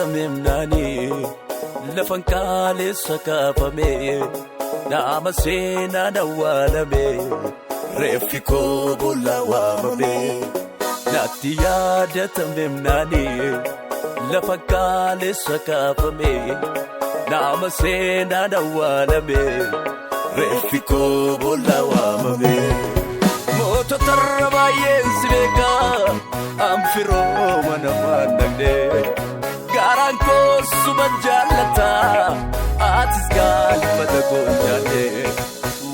yaadatamemnaani lafan kaalessa kaafame nama seenaan awwaalame reeffi koo boolla waamame natti yaadatamemnaani lafan kaalessa kaafame nama seenaan awwaalame reeffi koo boolla waamame. Moototarra baay'een si beekaa anfirooma namaan dhaqne garaan koo suma jaallataa atis galfata koo jaalle.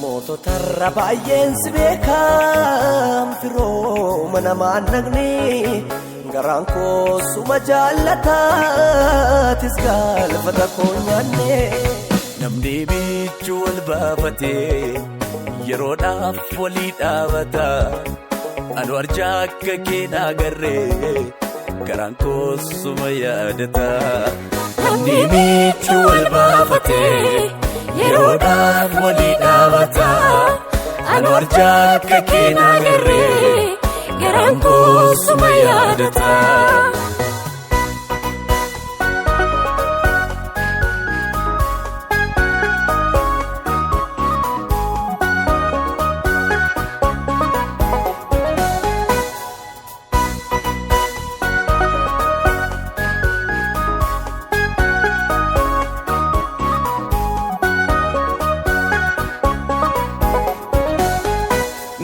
Moototarra baay'een si beekaa anfirooma namaan dhaqne garaan koo suma jaallataa atis galfata koo jaalle. Namni bichuu wal baafatee yeroodhaaf walii dhaabata anu arjaa akka keenaa garree garaan koo suma yaadata. Namni bichuu wal baafatee yeroodhaaf walii dhaabata anu arjaa akka keenaa garree garaan koo suma yaadata.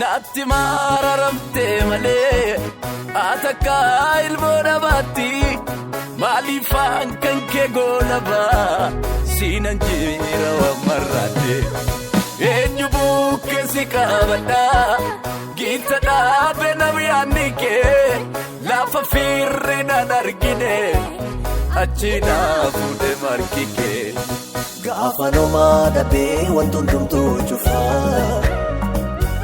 Natti mararamtee malee atakka ilmoo dhabaatti maaliifaan kan kee goolabaa siinan jira wamarraate eenyu buukkeessi qabadhaa giita dhaabee namyaanni kee lafa firrinaan argine achi dhaafuudhe margi kee. Gaafa nomaa dhabee wanti hundumtuu cufaa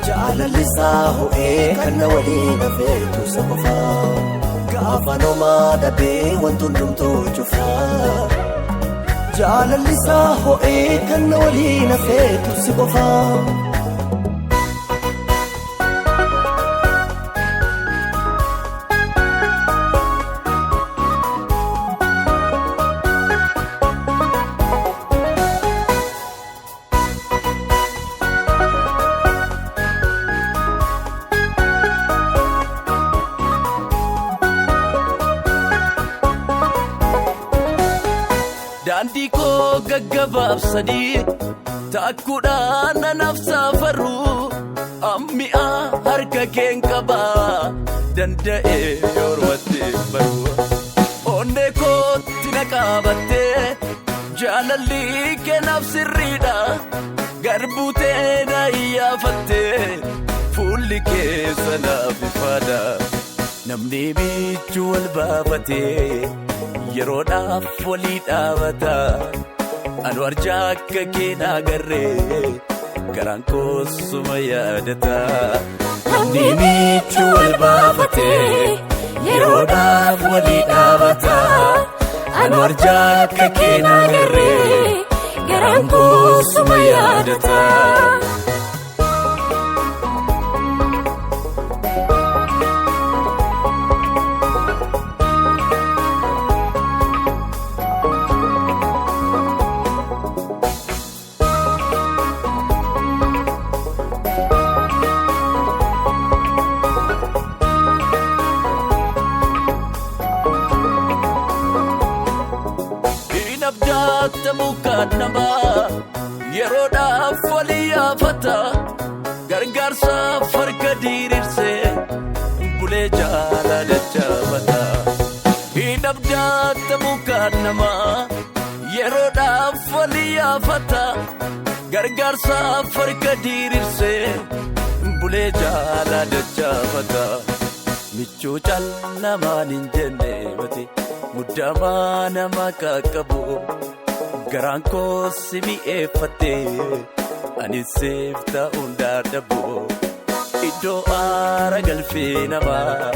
jaalallisaa ho'ee kan na waliin hafeetu isa qofaa. Gaafa nomaa dhabee wanti hundumtuu cufaa jaalallisaa ho'ee kan na waliin hafeetu isa qofaa. Daandii koo gaggabaabsanii takkuudhaan nanaaf safaru ammi'a harka keen qabaa danda'ee yormatti baru. Onnee kootti na qaabattee jaalalli keenaaf sirriidha garbuutee na iyyafattee fuulli keessa naaf ifaadha. Namni bichuu wal baafatee yeroodhaaf walii dhaabata anu arjaa akka keenaa garree garaan koo suma yaadata. Namni bichuu wal baafatee yeroodhaaf walii dhaabata anu arjaa akka keenaa garree garaan koo suma yaadata. Mukaan namaa yeroodhaaf walii yaafata gargaarsaaf harka diriirsee bulee jaalala dachabata. Hidhabdaata mukaan namaa yeroodhaaf walii yaafata gargaarsaaf harka diriirsee bulee jaalala dachabata. Michuu callamaan hin jenne mati muddamaa nama qaqqabu. Garaan koo si mi'eeffatee ani siif ta'uun dadhaboo iddoo aara galfee namaa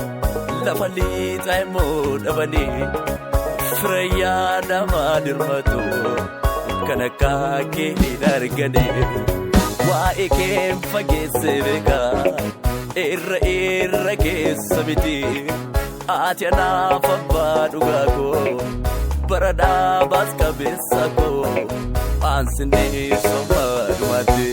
lafa liixaa immoo dhabanii firayyaa namaa dirmatu kan akka kee hin argane waa'ee kee fageessee beekaa irra keessa miti ati anaaf abbaa dhugaa koo barada baska besako ansine somar mate